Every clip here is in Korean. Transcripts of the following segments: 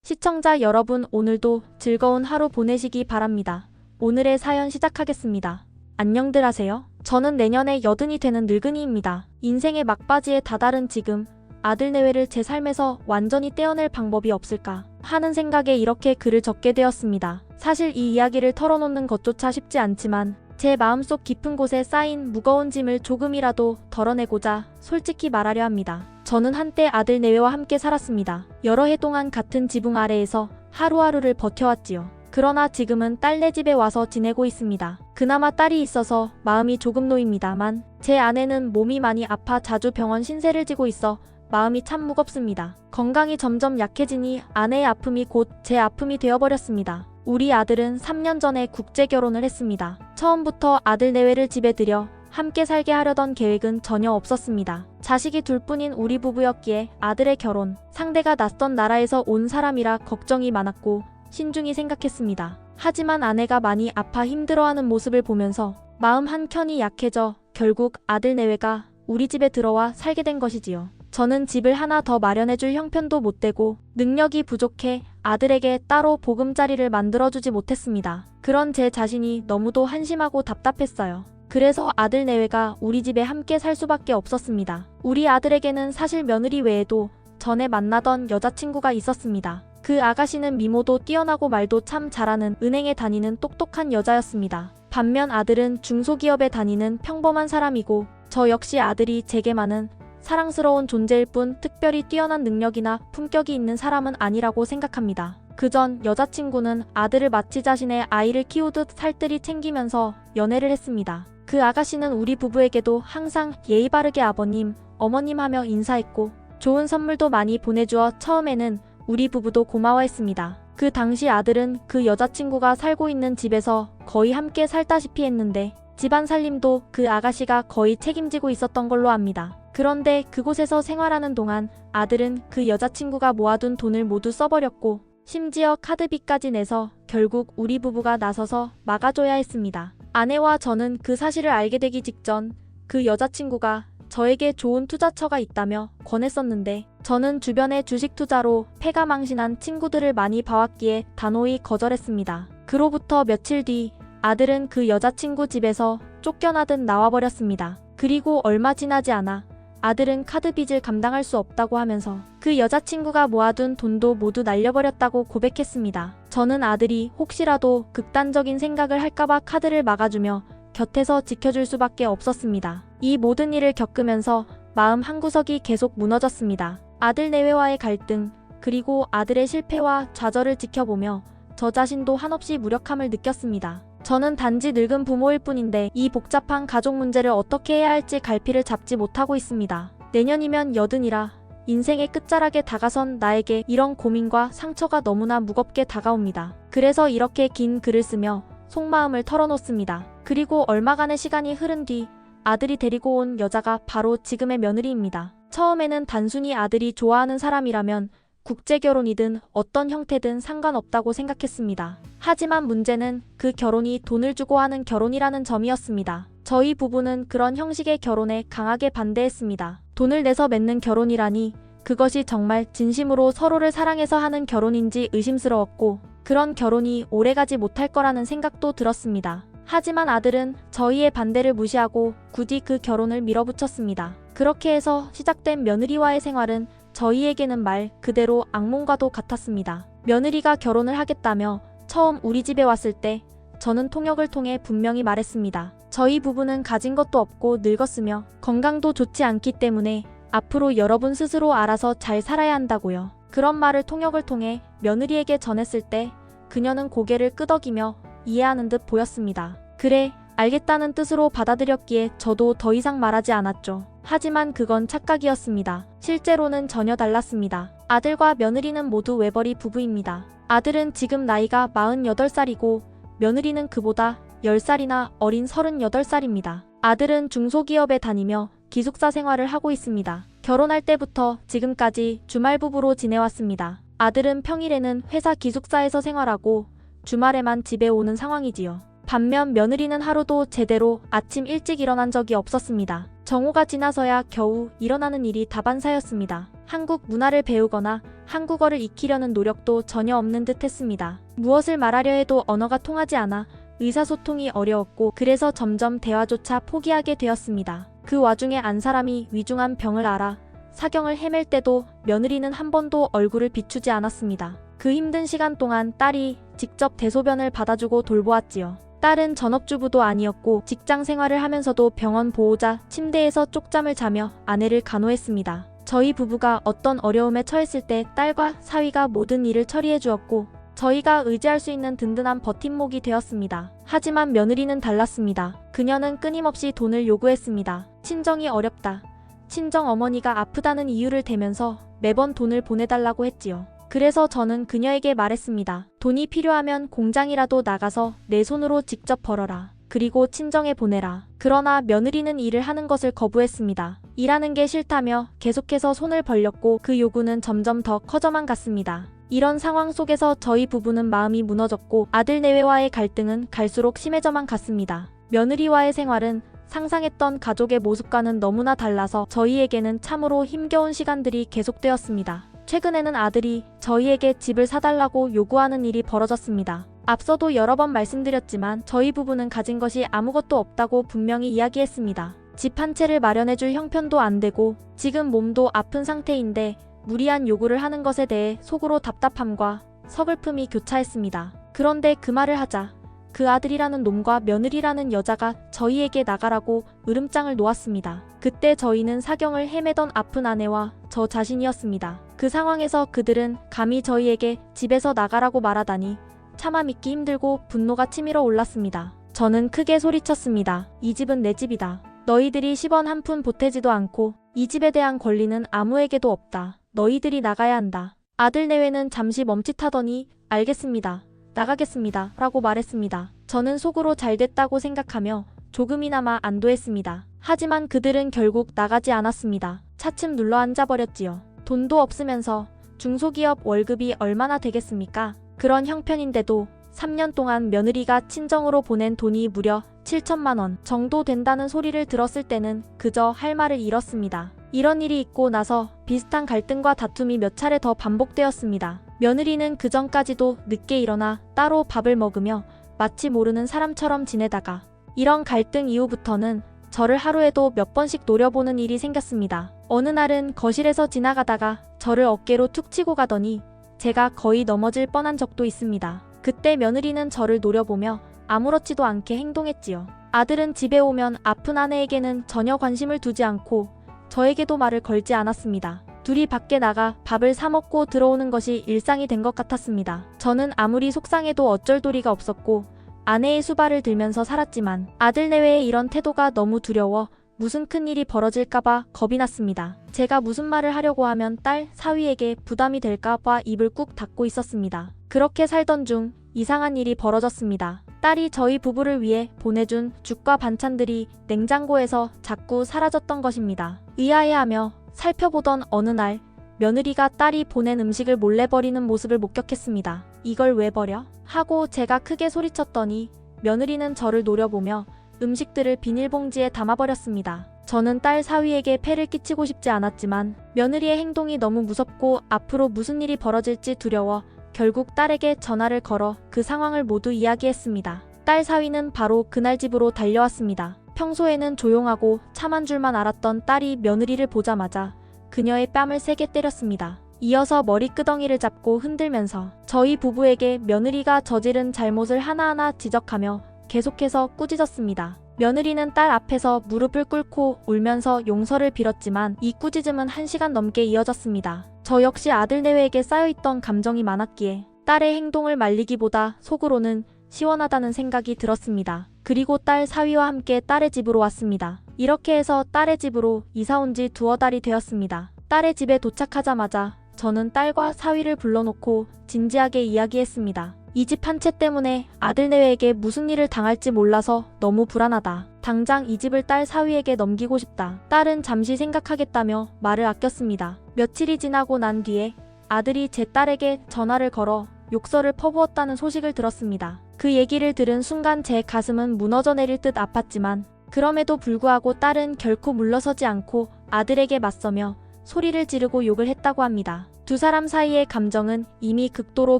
시청자 여러분, 오늘도 즐거운 하루 보내시기 바랍니다. 오늘의 사연 시작하겠습니다. 안녕들 하세요. 저는 내년에 80이 되는 늙은이입니다. 인생의 막바지에 다다른 지금 아들 내외를 제 삶에서 완전히 떼어낼 방법이 없을까 하는 생각에 이렇게 글을 적게 되었습니다. 사실 이 이야기를 털어놓는 것조차 쉽지 않지만 제 마음속 깊은 곳에 쌓인 무거운 짐을 조금이라도 덜어내고자 솔직히 말하려 합니다. 저는 한때 아들 내외와 함께 살았습니다. 여러 해 동안 같은 지붕 아래에서 하루하루를 버텨왔지요. 그러나 지금은 딸네 집에 와서 지내고 있습니다. 그나마 딸이 있어서 마음이 조금 놓입니다만 제 아내는 몸이 많이 아파 자주 병원 신세를 지고 있어 마음이 참 무겁습니다. 건강이 점점 약해지니 아내의 아픔이 곧 제 아픔이 되어버렸습니다. 우리 아들은 3년 전에 국제 결혼을 했습니다. 처음부터 아들 내외를 집에 들여 함께 살게 하려던 계획은 전혀 없었습니다. 자식이 둘뿐인 우리 부부였기에 아들의 결혼, 상대가 낯선 나라에서 온 사람이라 걱정이 많았고 신중히 생각했습니다. 하지만 아내가 많이 아파 힘들어하는 모습을 보면서 마음 한켠이 약해져 결국 아들 내외가 우리 집에 들어와 살게 된 것이지요. 저는 집을 하나 더 마련해줄 형편도 못되고 능력이 부족해 아들에게 따로 보금자리를 만들어주지 못했습니다. 그런 제 자신이 너무도 한심하고 답답했어요. 그래서 아들 내외가 우리 집에 함께 살 수밖에 없었습니다. 우리 아들에게는 사실 며느리 외에도 전에 만나던 여자친구가 있었습니다. 그 아가씨는 미모도 뛰어나고 말도 참 잘하는 은행에 다니는 똑똑한 여자였습니다. 반면 아들은 중소기업에 다니는 평범한 사람이고 저 역시 아들이 제게만은 사랑스러운 존재일 뿐 특별히 뛰어난 능력이나 품격이 있는 사람은 아니라고 생각합니다. 그전 여자친구는 아들을 마치 자신의 아이를 키우듯 살뜰히 챙기면서 연애를 했습니다. 그 아가씨는 우리 부부에게도 항상 예의 바르게 아버님, 어머님 하며 인사했고 좋은 선물도 많이 보내주어 처음에는 우리 부부도 고마워했습니다. 그 당시 아들은 그 여자친구가 살고 있는 집에서 거의 함께 살다시피 했는데 집안 살림도 그 아가씨가 거의 책임지고 있었던 걸로 압니다. 그런데 그곳에서 생활하는 동안 아들은 그 여자친구가 모아둔 돈을 모두 써버렸고 심지어 카드비까지 내서 결국 우리 부부가 나서서 막아줘야 했습니다. 아내와 저는 그 사실을 알게 되기 직전 그 여자친구가 저에게 좋은 투자처가 있다며 권했었는데 저는 주변의 주식 투자로 패가망신한 친구들을 많이 봐왔기에 단호히 거절했습니다. 그로부터 며칠 뒤 아들은 그 여자친구 집에서 쫓겨나듯 나와버렸습니다. 그리고 얼마 지나지 않아 아들은 카드 빚을 감당할 수 없다고 하면서 그 여자친구가 모아둔 돈도 모두 날려버렸다고 고백했습니다. 저는 아들이 혹시라도 극단적인 생각을 할까봐 카드를 막아주며 곁에서 지켜줄 수밖에 없었습니다. 이 모든 일을 겪으면서 마음 한구석이 계속 무너졌습니다. 아들 내외와의 갈등, 그리고 아들의 실패와 좌절을 지켜보며 저 자신도 한없이 무력함을 느꼈습니다. 저는 단지 늙은 부모일 뿐인데 이 복잡한 가족 문제를 어떻게 해야 할지 갈피를 잡지 못하고 있습니다. 내년이면 80이라 인생의 끝자락에 다가선 나에게 이런 고민과 상처가 너무나 무겁게 다가옵니다. 그래서 이렇게 긴 글을 쓰며 속마음을 털어놓습니다. 그리고 얼마간의 시간이 흐른 뒤 아들이 데리고 온 여자가 바로 지금의 며느리입니다. 처음에는 단순히 아들이 좋아하는 사람이라면 국제결혼이든 어떤 형태든 상관없다고 생각했습니다. 하지만 문제는 그 결혼이 돈을 주고 하는 결혼이라는 점이었습니다. 저희 부부는 그런 형식의 결혼에 강하게 반대했습니다. 돈을 내서 맺는 결혼이라니 그것이 정말 진심으로 서로를 사랑해서 하는 결혼인지 의심스러웠고 그런 결혼이 오래가지 못할 거라는 생각도 들었습니다. 하지만 아들은 저희의 반대를 무시하고 굳이 그 결혼을 밀어붙였습니다. 그렇게 해서 시작된 며느리와의 생활은 저희에게는 말 그대로 악몽과도 같았습니다. 며느리가 결혼을 하겠다며 처음 우리 집에 왔을 때 저는 통역을 통해 분명히 말했습니다. 저희 부부는 가진 것도 없고 늙었으며 건강도 좋지 않기 때문에 앞으로 여러분 스스로 알아서 잘 살아야 한다고요. 그런 말을 통역을 통해 며느리에게 전했을 때 그녀는 고개를 끄덕이며 이해하는 듯 보였습니다. 그래, 알겠다는 뜻으로 받아들였기에 저도 더 이상 말하지 않았죠. 하지만 그건 착각이었습니다. 실제로는 전혀 달랐습니다. 아들과 며느리는 모두 외벌이 부부입니다. 아들은 지금 나이가 48살이고 며느리는 그보다 10살이나 어린 38살입니다. 아들은 중소기업에 다니며 기숙사 생활을 하고 있습니다. 결혼할 때부터 지금까지 주말 부부로 지내왔습니다. 아들은 평일에는 회사 기숙사에서 생활하고 주말에만 집에 오는 상황이지요. 반면 며느리는 하루도 제대로 아침 일찍 일어난 적이 없었습니다. 정오가 지나서야 겨우 일어나는 일이 다반사였습니다. 한국 문화를 배우거나 한국어를 익히려는 노력도 전혀 없는 듯 했습니다. 무엇을 말하려 해도 언어가 통하지 않아 의사소통이 어려웠고 그래서 점점 대화조차 포기하게 되었습니다. 그 와중에 안 사람이 위중한 병을 앓아 사경을 헤맬 때도 며느리는 한 번도 얼굴을 비추지 않았습니다. 그 힘든 시간 동안 딸이 직접 대소변을 받아주고 돌보았지요. 딸은 전업주부도 아니었고 직장 생활을 하면서도 병원 보호자 침대에서 쪽잠을 자며 아내를 간호했습니다. 저희 부부가 어떤 어려움에 처했을 때 딸과 사위가 모든 일을 처리해 주었고 저희가 의지할 수 있는 든든한 버팀목이 되었습니다. 하지만 며느리는 달랐습니다. 그녀는 끊임없이 돈을 요구했습니다. 친정이 어렵다. 친정 어머니가 아프다는 이유를 대면서 매번 돈을 보내달라고 했지요. 그래서 저는 그녀에게 말했습니다. 돈이 필요하면 공장이라도 나가서 내 손으로 직접 벌어라. 그리고 친정에 보내라. 그러나 며느리는 일을 하는 것을 거부했습니다. 일하는 게 싫다며 계속해서 손을 벌렸고 그 요구는 점점 더 커져만 갔습니다. 이런 상황 속에서 저희 부부는 마음이 무너졌고 아들 내외와의 갈등은 갈수록 심해져만 갔습니다. 며느리와의 생활은 상상했던 가족의 모습과는 너무나 달라서 저희에게는 참으로 힘겨운 시간들이 계속되었습니다. 최근에는 아들이 저희에게 집을 사달라고 요구하는 일이 벌어졌습니다. 앞서도 여러 번 말씀드렸지만 저희 부부는 가진 것이 아무것도 없다고 분명히 이야기했습니다. 집 한 채를 마련해줄 형편도 안 되고 지금 몸도 아픈 상태인데 무리한 요구를 하는 것에 대해 속으로 답답함과 서글픔이 교차했습니다. 그런데 그 말을 하자 그 아들이라는 놈과 며느리라는 여자가 저희에게 나가라고 으름장을 놓았습니다. 그때 저희는 사경을 헤매던 아픈 아내와 저 자신이었습니다. 그 상황에서 그들은 감히 저희에게 집에서 나가라고 말하다니 차마 믿기 힘들고 분노가 치밀어 올랐습니다. 저는 크게 소리쳤습니다. 이 집은 내 집이다. 너희들이 10원 한 푼 보태지도 않고 이 집에 대한 권리는 아무에게도 없다. 너희들이 나가야 한다. 아들 내외는 잠시 멈칫하더니 알겠습니다. 나가겠습니다. 라고 말했습니다. 저는 속으로 잘됐다고 생각하며 조금이나마 안도했습니다. 하지만 그들은 결국 나가지 않았습니다. 차츰 눌러 앉아버렸지요. 돈도 없으면서 중소기업 월급이 얼마나 되겠습니까? 그런 형편인데도 3년 동안 며느리가 친정으로 보낸 돈이 무려 7천만 원 정도 된다는 소리를 들었을 때는 그저 할 말을 잃었습니다. 이런 일이 있고 나서 비슷한 갈등과 다툼이 몇 차례 더 반복되었습니다. 며느리는 그전까지도 늦게 일어나 따로 밥을 먹으며 마치 모르는 사람처럼 지내다가 이런 갈등 이후부터는 저를 하루에도 몇 번씩 노려보는 일이 생겼습니다. 어느 날은 거실에서 지나가다가 저를 어깨로 툭 치고 가더니 제가 거의 넘어질 뻔한 적도 있습니다. 그때 며느리는 저를 노려보며 아무렇지도 않게 행동했지요. 아들은 집에 오면 아픈 아내에게는 전혀 관심을 두지 않고 저에게도 말을 걸지 않았습니다. 둘이 밖에 나가 밥을 사 먹고 들어오는 것이 일상이 된 것 같았습니다. 저는 아무리 속상해도 어쩔 도리가 없었고 아내의 수발을 들면서 살았지만 아들 내외의 이런 태도가 너무 두려워 무슨 큰일이 벌어질까봐 겁이 났습니다. 제가 무슨 말을 하려고 하면 딸 사위에게 부담이 될까봐 입을 꾹 닫고 있었습니다. 그렇게 살던 중 이상한 일이 벌어졌습니다. 딸이 저희 부부를 위해 보내준 죽과 반찬들이 냉장고에서 자꾸 사라졌던 것입니다. 의아해하며 살펴보던 어느 날 며느리가 딸이 보낸 음식을 몰래 버리는 모습을 목격했습니다. 이걸 왜 버려? 하고 제가 크게 소리쳤더니 며느리는 저를 노려보며 음식들을 비닐봉지에 담아버렸습니다. 저는 딸 사위에게 폐를 끼치고 싶지 않았지만 며느리의 행동이 너무 무섭고 앞으로 무슨 일이 벌어질지 두려워 결국 딸에게 전화를 걸어 그 상황을 모두 이야기했습니다. 딸 사위는 바로 그날 집으로 달려왔습니다. 평소에는 조용하고 참한 줄만 알았던 딸이 며느리를 보자마자 그녀의 뺨을 세게 때렸습니다. 이어서 머리끄덩이를 잡고 흔들면서 저희 부부에게 며느리가 저지른 잘못을 하나하나 지적하며 계속해서 꾸짖었습니다. 며느리는 딸 앞에서 무릎을 꿇고 울면서 용서를 빌었지만 이 꾸짖음은 1시간 넘게 이어졌습니다. 저 역시 아들 내외에게 쌓여있던 감정이 많았기에 딸의 행동을 말리기보다 속으로는 시원하다는 생각이 들었습니다. 그리고 딸 사위와 함께 딸의 집으로 왔습니다. 이렇게 해서 딸의 집으로 이사온 지 2달이 되었습니다. 딸의 집에 도착하자마자 저는 딸과 사위를 불러놓고 진지하게 이야기했습니다. 이 집 한 채 때문에 아들 내외에게 무슨 일을 당할지 몰라서 너무 불안하다. 당장 이 집을 딸 사위에게 넘기고 싶다. 딸은 잠시 생각하겠다며 말을 아꼈습니다. 며칠이 지나고 난 뒤에 아들이 제 딸에게 전화를 걸어 욕설을 퍼부었다는 소식을 들었습니다. 그 얘기를 들은 순간 제 가슴은 무너져 내릴 듯 아팠지만 그럼에도 불구하고 딸은 결코 물러서지 않고 아들에게 맞서며 소리를 지르고 욕을 했다고 합니다. 두 사람 사이의 감정은 이미 극도로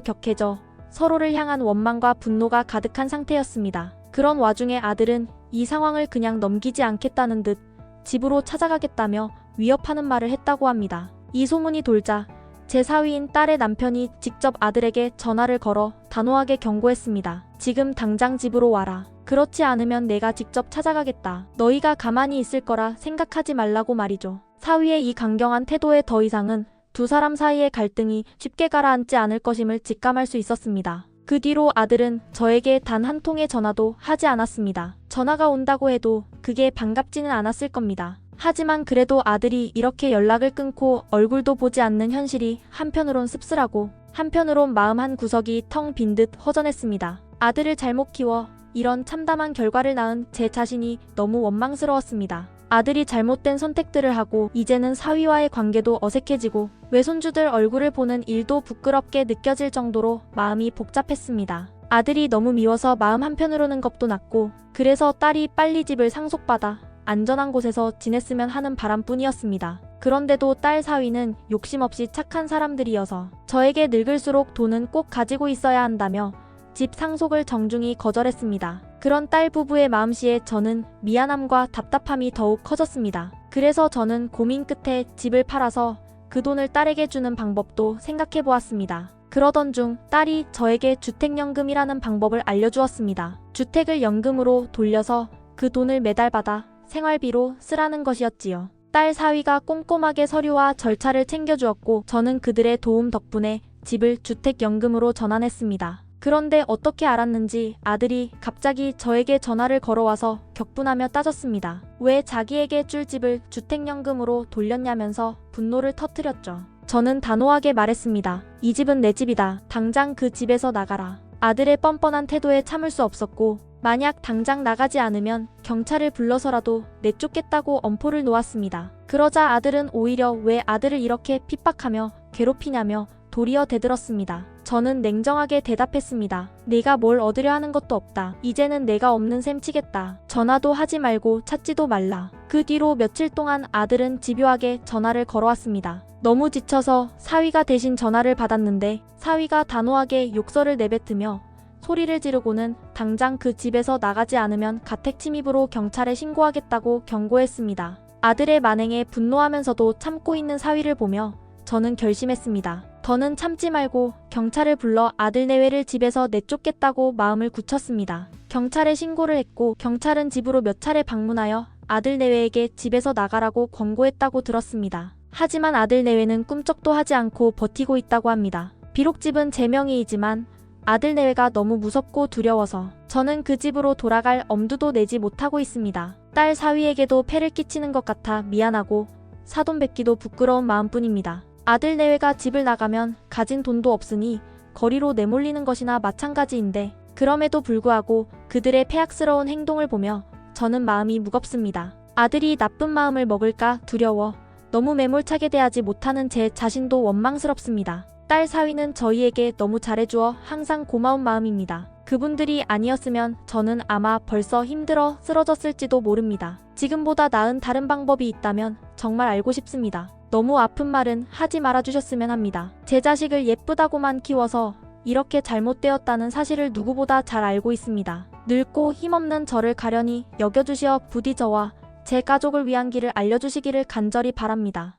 격해져 서로를 향한 원망과 분노가 가득한 상태였습니다. 그런 와중에 아들은 이 상황을 그냥 넘기지 않겠다는 듯 집으로 찾아가겠다며 위협하는 말을 했다고 합니다. 이 소문이 돌자 제 사위인 딸의 남편이 직접 아들에게 전화를 걸어 단호하게 경고했습니다. 지금 당장 집으로 와라. 그렇지 않으면 내가 직접 찾아가겠다. 너희가 가만히 있을 거라 생각하지 말라고 말이죠. 사위의 이 강경한 태도에 더 이상은 두 사람 사이의 갈등이 쉽게 가라앉지 않을 것임을 직감할 수 있었습니다. 그 뒤로 아들은 저에게 단 한 통의 전화도 하지 않았습니다. 전화가 온다고 해도 그게 반갑지는 않았을 겁니다. 하지만 그래도 아들이 이렇게 연락을 끊고 얼굴도 보지 않는 현실이 한편으론 씁쓸하고 한편으론 마음 한 구석이 텅 빈 듯 허전했습니다. 아들을 잘못 키워 이런 참담한 결과를 낳은 제 자신이 너무 원망스러웠습니다. 아들이 잘못된 선택들을 하고 이제는 사위와의 관계도 어색해지고 외손주들 얼굴을 보는 일도 부끄럽게 느껴질 정도로 마음이 복잡했습니다. 아들이 너무 미워서 마음 한편으로는 겁도 났고 그래서 딸이 빨리 집을 상속받아 안전한 곳에서 지냈으면 하는 바람뿐이었습니다. 그런데도 딸 사위는 욕심 없이 착한 사람들이어서 저에게 늙을수록 돈은 꼭 가지고 있어야 한다며 집 상속을 정중히 거절했습니다. 그런 딸 부부의 마음씨에 저는 미안함과 답답함이 더욱 커졌습니다. 그래서 저는 고민 끝에 집을 팔아서 그 돈을 딸에게 주는 방법도 생각해 보았습니다. 그러던 중 딸이 저에게 주택연금이라는 방법을 알려주었습니다. 주택을 연금으로 돌려서 그 돈을 매달 받아 생활비로 쓰라는 것이었지요. 딸 사위가 꼼꼼하게 서류와 절차를 챙겨주었고 저는 그들의 도움 덕분에 집을 주택연금으로 전환했습니다. 그런데 어떻게 알았는지 아들이 갑자기 저에게 전화를 걸어와서 격분하며 따졌습니다. 왜 자기에게 줄 집을 주택연금으로 돌렸냐면서 분노를 터뜨렸죠. 저는 단호하게 말했습니다. 이 집은 내 집이다. 당장 그 집에서 나가라. 아들의 뻔뻔한 태도에 참을 수 없었고 만약 당장 나가지 않으면 경찰을 불러서라도 내쫓겠다고 엄포를 놓았습니다. 그러자 아들은 오히려 왜 아들을 이렇게 핍박하며 괴롭히냐며 도리어 대들었습니다. 저는 냉정하게 대답했습니다. 네가 뭘 얻으려 하는 것도 없다. 이제는 내가 없는 셈 치겠다. 전화도 하지 말고 찾지도 말라. 그 뒤로 며칠 동안 아들은 집요하게 전화를 걸어왔습니다. 너무 지쳐서 사위가 대신 전화를 받았는데 사위가 단호하게 욕설을 내뱉으며 소리를 지르고는 당장 그 집에서 나가지 않으면 가택 침입으로 경찰에 신고하겠다고 경고했습니다. 아들의 만행에 분노하면서도 참고 있는 사위를 보며 저는 결심했습니다. 더는 참지 말고 경찰을 불러 아들 내외를 집에서 내쫓겠다고 마음을 굳혔습니다. 경찰에 신고를 했고 경찰은 집으로 몇 차례 방문하여 아들 내외에게 집에서 나가라고 권고했다고 들었습니다. 하지만 아들 내외는 꿈쩍도 하지 않고 버티고 있다고 합니다. 비록 집은 제 명의이지만 아들 내외가 너무 무섭고 두려워서 저는 그 집으로 돌아갈 엄두도 내지 못하고 있습니다. 딸 사위에게도 폐를 끼치는 것 같아 미안하고 사돈 뵙기도 부끄러운 마음뿐입니다. 아들 내외가 집을 나가면 가진 돈도 없으니 거리로 내몰리는 것이나 마찬가지인데 그럼에도 불구하고 그들의 폐악스러운 행동을 보며 저는 마음이 무겁습니다. 아들이 나쁜 마음을 먹을까 두려워 너무 매몰차게 대하지 못하는 제 자신도 원망스럽습니다. 딸 사위는 저희에게 너무 잘해주어 항상 고마운 마음입니다. 그분들이 아니었으면 저는 아마 벌써 힘들어 쓰러졌을지도 모릅니다. 지금보다 나은 다른 방법이 있다면 정말 알고 싶습니다. 너무 아픈 말은 하지 말아주셨으면 합니다. 제 자식을 예쁘다고만 키워서 이렇게 잘못되었다는 사실을 누구보다 잘 알고 있습니다. 늙고 힘없는 저를 가련히 여겨주시어 부디 저와 제 가족을 위한 길을 알려주시기를 간절히 바랍니다.